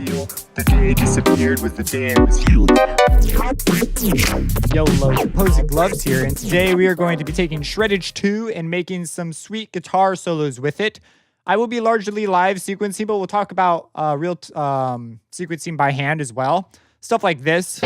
feel. The day disappeared with the day it was healed. YOLO, Opposing Gloves here, and today we are going to be taking Shreddage 2 and making some sweet guitar solos with it. I will be largely live sequencing, but we'll talk about real sequencing by hand as well. Stuff like this.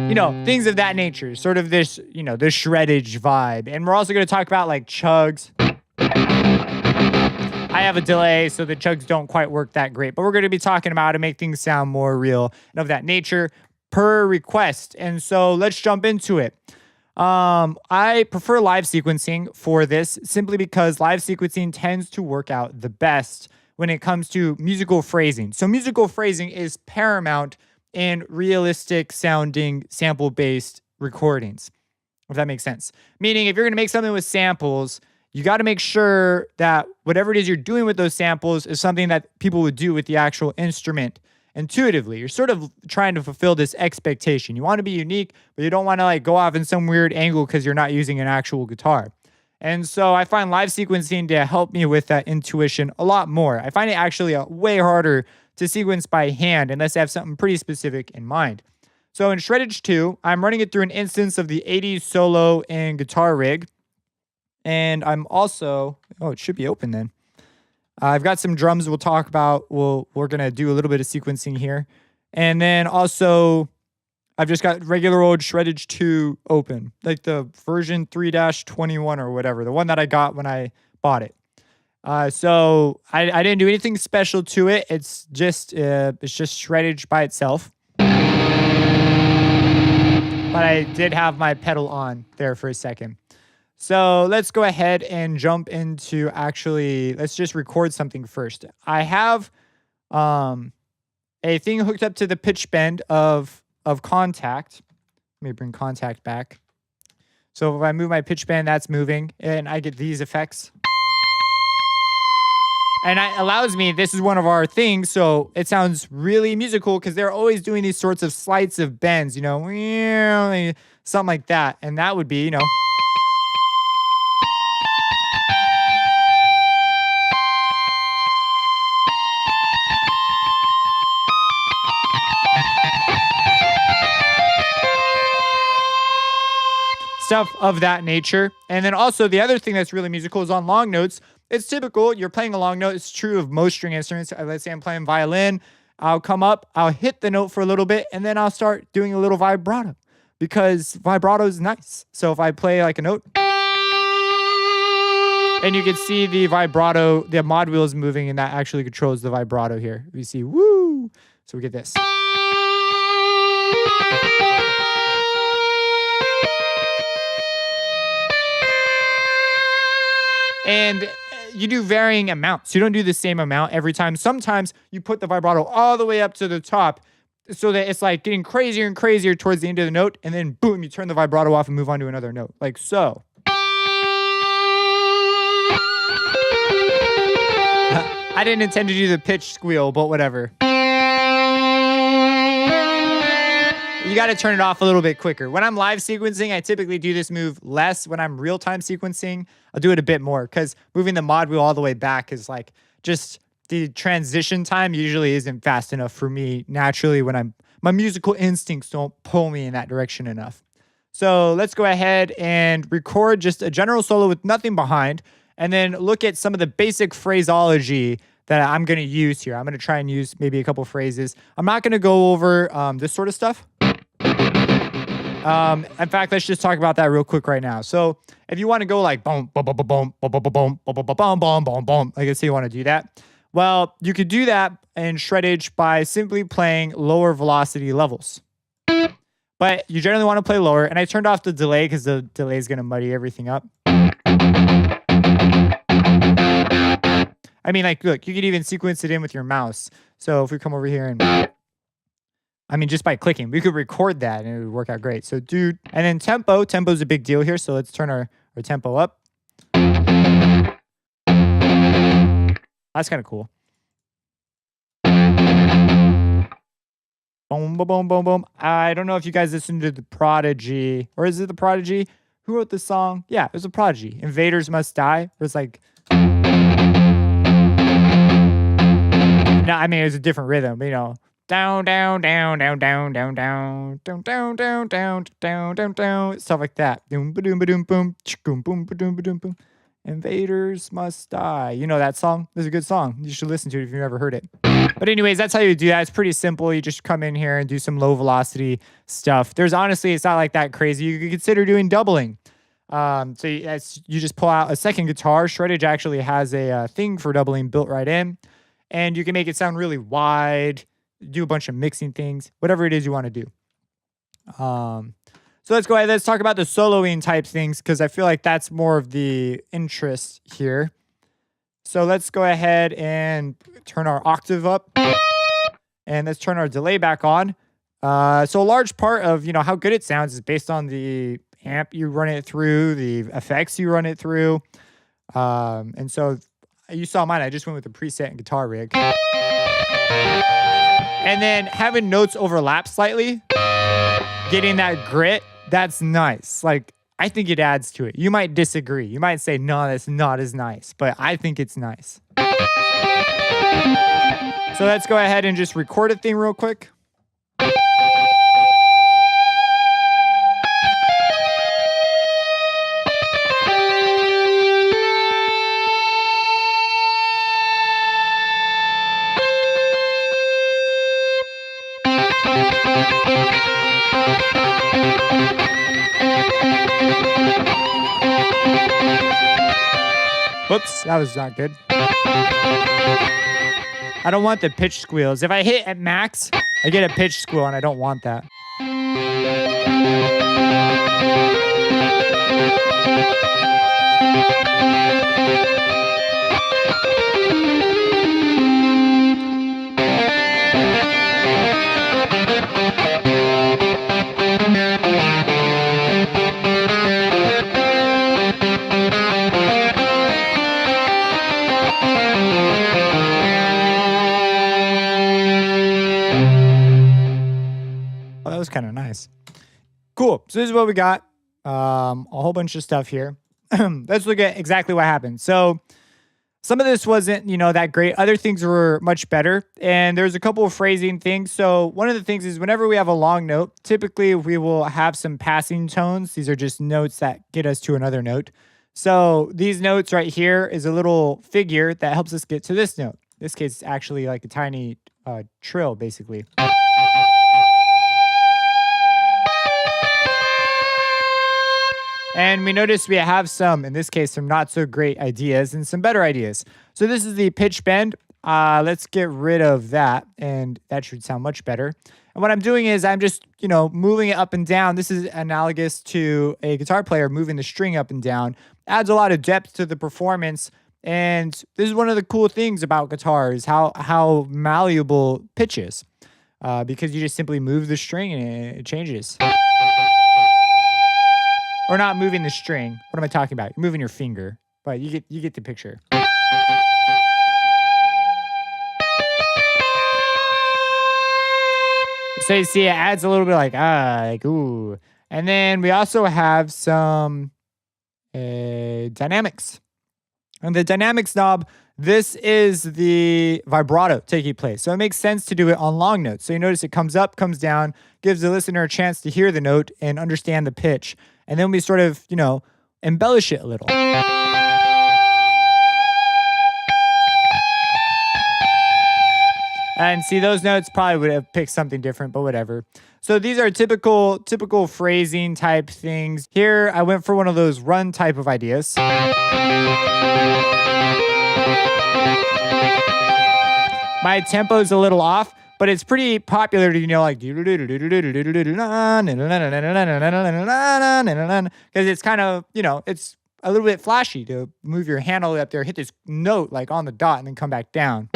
You know, things of that nature, sort of this, you know, this shreddage vibe. And we're also going to talk about like chugs. I have a delay, so the chugs don't quite work that great, but we're going to be talking about how to make things sound more real and of that nature per request. And so let's jump into it. I prefer live sequencing for this simply because live sequencing tends to work out the best when it comes to musical phrasing. So musical phrasing is paramount in realistic sounding sample-based recordings, if that makes sense. Meaning if you're going to make something with samples, you got to make sure that whatever it is you're doing with those samples is something that people would do with the actual instrument intuitively. You're sort of trying to fulfill this expectation. You want to be unique, but you don't want to like go off in some weird angle because you're not using an actual guitar. And so I find live sequencing to help me with that intuition a lot more. I find it actually way harder to sequence by hand unless I have something pretty specific in mind. So in Shreddage 2, I'm running it through an instance of the 80s solo and guitar rig. And I'm also, oh, it should be open then. I've got some drums we'll talk about. We're going to do a little bit of sequencing here. And then also, I've just got regular old Shreddage 2 open, like the version 3-21 or whatever, the one that I got when I bought it. So I didn't do anything special to it. It's just Shreddage by itself. But I did have my pedal on there for a second. So let's go ahead and jump into let's just record something first. I have a thing hooked up to the pitch bend of Contact. Let me bring Contact back. So if I move my pitch bend, that's moving, and I get these effects. And it allows me, this is one of our things, so it sounds really musical because they're always doing these sorts of slights of bends, you know, something like that. And that would be, you know. Stuff of that nature. And then also the other thing that's really musical is on long notes. It's typical. You're playing a long note. It's true of most string instruments. Let's say I'm playing violin. I'll come up, I'll hit the note for a little bit, and then I'll start doing a little vibrato because vibrato is nice. So if I play like a note, and you can see the vibrato, the mod wheel is moving, and that actually controls the vibrato here. We see, woo! So we get this. And you do varying amounts. You don't do the same amount every time. Sometimes you put the vibrato all the way up to the top so that it's like getting crazier and crazier towards the end of the note. And then boom, you turn the vibrato off and move on to another note. Like so. I didn't intend to do the pitch squeal, but whatever. You got to turn it off a little bit quicker. When I'm live sequencing, I typically do this move less. When I'm real-time sequencing, I'll do it a bit more because moving the mod wheel all the way back is like just the transition time usually isn't fast enough for me naturally when my musical instincts don't pull me in that direction enough. So let's go ahead and record just a general solo with nothing behind and then look at some of the basic phraseology that I'm going to use here. I'm going to try and use maybe a couple phrases. I'm not going to go over this sort of stuff. In fact, let's just talk about that real quick right now. So if you want to go like boom, boom, boom, boom, boom, boom, boom, boom, boom, boom, boom, boom, boom, like let's say you want to do that. Well, you could do that in Shreddage by simply playing lower velocity levels. But you generally want to play lower. And I turned off the delay because the delay is going to muddy everything up. I mean, like, look, you could even sequence it in with your mouse. So if we come over here and... I mean, just by clicking, we could record that and it would work out great. So, dude, and then tempo. Tempo is a big deal here. So let's turn our tempo up. That's kind of cool. Boom, boom, boom, boom, boom. I don't know if you guys listened to The Prodigy, or is it The Prodigy? Who wrote this song? Yeah, it was The Prodigy. Invaders Must Die. It was like, no, I mean, it was a different rhythm, you know. Down, down, down, down, down, down, down, down, down, down, down, down, down, down, stuff like that. Boom, ba-doom, ba-doom, boom, boom, boom, ba-doom, ba-doom, boom. Invaders Must Die. You know that song? It's a good song. You should listen to it if you've never heard it. But anyways, that's how you do that. It's pretty simple. You just come in here and do some low velocity stuff. There's honestly, it's not like that crazy. You could consider doing doubling. So you just pull out a second guitar. Shreddage actually has a thing for doubling built right in. And you can make it sound really wide, do a bunch of mixing things, whatever it is you want to do. So let's go ahead. Let's talk about the soloing type things because I feel like that's more of the interest here. So let's go ahead and turn our octave up and let's turn our delay back on. So a large part of, you know, how good it sounds is based on the amp you run it through, the effects you run it through. And so you saw mine. I just went with the preset and guitar rig. And then having notes overlap slightly, getting that grit, that's nice. Like, I think it adds to it. You might disagree. You might say, no, that's not as nice. But I think it's nice. So let's go ahead and just record a thing real quick. Whoops, that was not good. I don't want the pitch squeals. If I hit at max, I get a pitch squeal, and I don't want that. Oh, that was kind of nice. Cool. So this is what we got. A whole bunch of stuff here. Let's look at exactly what happened. So some of this wasn't, you know, that great. Other things were much better. And there's a couple of phrasing things. So one of the things is whenever we have a long note, typically we will have some passing tones. These are just notes that get us to another note. So these notes right here is a little figure that helps us get to this note. In this case, it's actually like a tiny trill, basically. And we notice we have some, in this case, some not so great ideas and some better ideas. So this is the pitch bend. Let's get rid of that, and that should sound much better. And what I'm doing is I'm just, you know, moving it up and down. This is analogous to a guitar player moving the string up and down. Adds a lot of depth to the performance. And this is one of the cool things about guitars, how malleable pitch is. Because you just simply move the string and it changes. Or not moving the string. What am I talking about? You're moving your finger. But you get the picture. So you see it adds a little bit like ooh. And then we also have some dynamics. And the dynamics knob, this is the vibrato taking place. So it makes sense to do it on long notes. So you notice it comes up, comes down, gives the listener a chance to hear the note and understand the pitch. And then we sort of, you know, embellish it a little. And see, those notes probably would have picked something different, but whatever. So these are typical phrasing type things. Here, I went for one of those run type of ideas. My tempo is a little off, but it's pretty popular to, you know, like, because it's kind of, you know, it's a little bit flashy to move your hand all the way up there, hit this note like on the dot, and then come back down.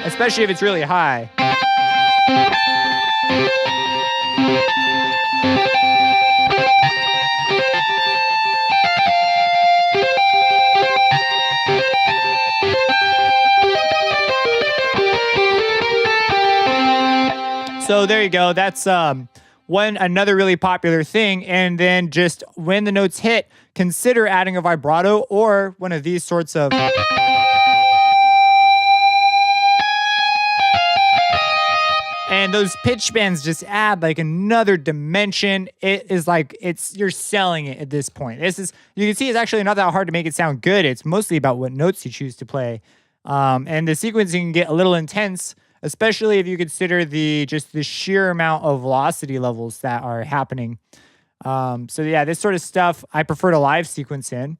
Especially if it's really high. So there you go. That's another really popular thing. And then just when the notes hit, consider adding a vibrato or one of these sorts of. And those pitch bends just add like another dimension. It is like you're selling it at this point. You can see it's actually not that hard to make it sound good. It's mostly about what notes you choose to play. And the sequencing can get a little intense, especially if you consider the sheer amount of velocity levels that are happening. So yeah, this sort of stuff I prefer to live sequence in.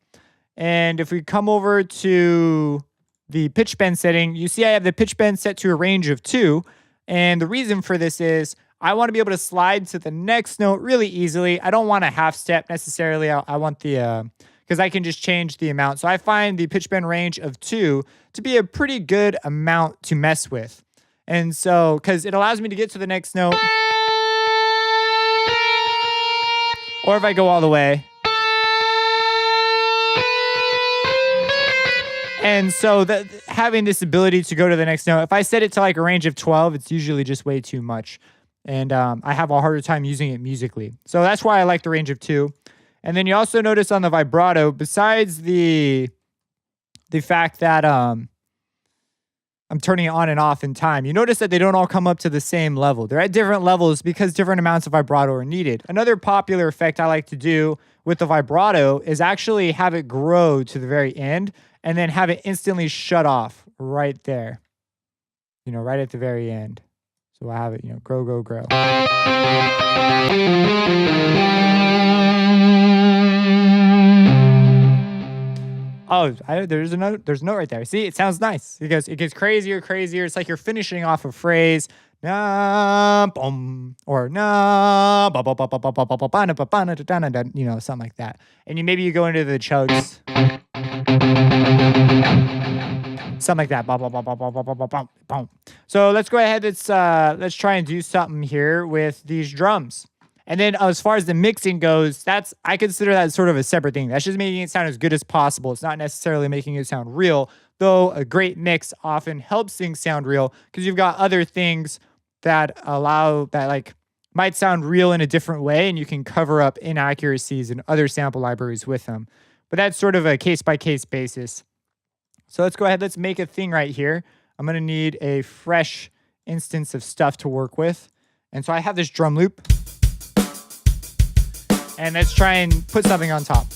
And if we come over to the pitch bend setting, you see I have the pitch bend set to a range of 2. And the reason for this is I want to be able to slide to the next note really easily. I don't want a half step necessarily. I want the, because I can just change the amount. So I find the pitch bend range of 2 to be a pretty good amount to mess with. And so, because it allows me to get to the next note. Or if I go all the way. And so having this ability to go to the next note, if I set it to like a range of 12, it's usually just way too much. And I have a harder time using it musically. So that's why I like the range of 2. And then you also notice on the vibrato, besides the fact that I'm turning it on and off in time, you notice that they don't all come up to the same level. They're at different levels because different amounts of vibrato are needed. Another popular effect I like to do with the vibrato is actually have it grow to the very end and then have it instantly shut off right there, right at the very end. So I have it, grow, grow, grow. Oh, there's a note right there. See, it sounds nice. It gets crazier, crazier. It's like you're finishing off a phrase. Na bum or na ba ba ba ba ba ba ba ba ba ba ba, something like that. And maybe you go into the chugs. Something like that. Ba ba ba ba ba ba ba ba ba. So let's go ahead. Let's try and do something here with these drums. And then as far as the mixing goes, I consider that sort of a separate thing. That's just making it sound as good as possible. It's not necessarily making it sound real, though a great mix often helps things sound real because you've got other things that might sound real in a different way, and you can cover up inaccuracies in other sample libraries with them. But that's sort of a case-by-case basis. So let's go ahead. Let's make a thing right here. I'm going to need a fresh instance of stuff to work with. And so I have this drum loop. And let's try and put something on top.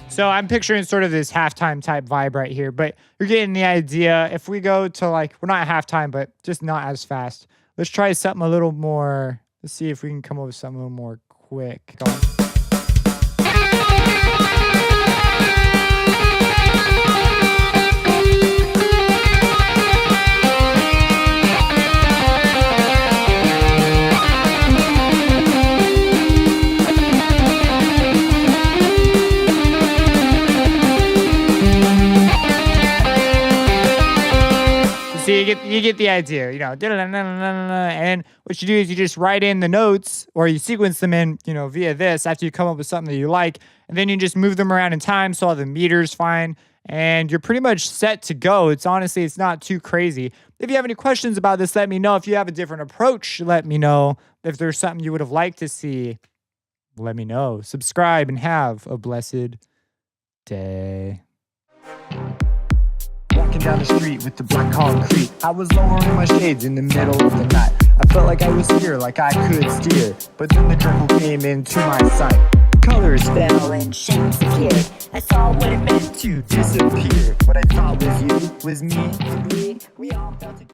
So I'm picturing sort of this halftime type vibe right here, but you're getting the idea. If we go to we're not at halftime, but just not as fast. Let's try something a little more. Let's see if we can come up with something a little more quick. Go on. See, you get the idea, and what you do is you just write in the notes or you sequence them in, via this after you come up with something that you like, and then you just move them around in time so all the meter's fine, and you're pretty much set to go. It's not too crazy. If you have any questions about this, let me know. If you have a different approach, let me know. If there's something you would have liked to see, let me know. Subscribe and have a blessed day. Walking down the street with the black concrete, I was lowering my shades in the middle of the night. I felt like I was here, like I could steer, but then the jungle came into my sight. Colors fell and shapes appeared. I saw what it meant to disappear. What I thought was you, was me, we all felt it.